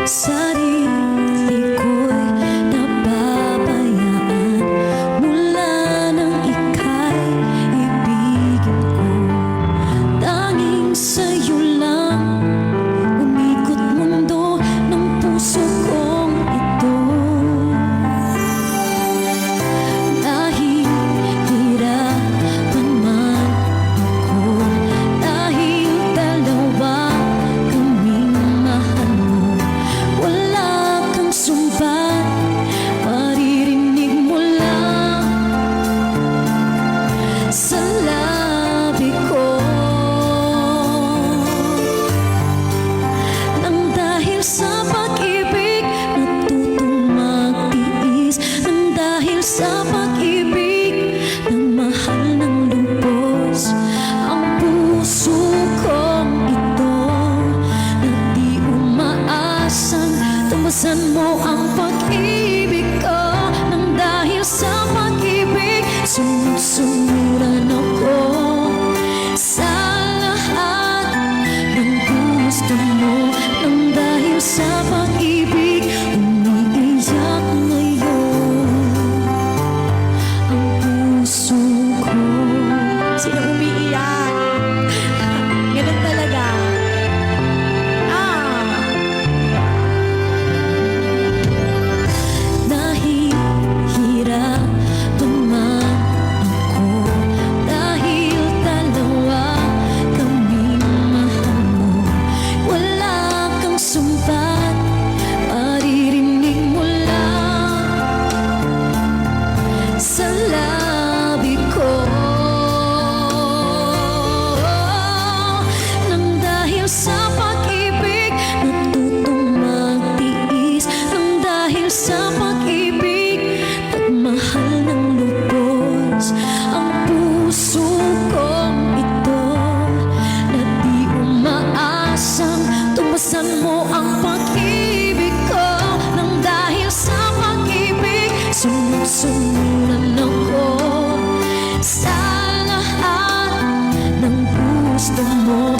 Sarili ko'y napabayaan mula nang ika'y ibigin ko. Tanging sa'yo lang umikot mundo ng puso kong ito. Dahil hirapan man ako, dahil dalawa kaming mahal mo, wala kang sumbat, maririnig mo lang sa labi ko. Nang dahil sa pag-ibig natutong magtiis, nang dahil sa pag-ibig nagmahal ng lubos ang puso kong ito, na di umaasang tumbasan mo ang pag-ibig ko. Nang dahil sa pag-ibig sunod-sunuran ako sa lahat ng gusto mo. Nang dahil sa pag-ibig umiiyak ngayon ang puso ko. Sino umiiyak? Ganun talaga. Dahil hirapan man ako, dahil dalawa kaming mahal mo, wala kang sumbat, maririnig mo lang sa labi ko. Nang dahil sa pag-ibig natutong magtiis, nang dahil sa pag-ibig nagmahal ng lubos ang puso kong ito, na di umaasang tumbasan mo ang pag-ibig ko. Nang dahil sa pag-ibig sunod-sunuran ako sa lahat ng gusto mo.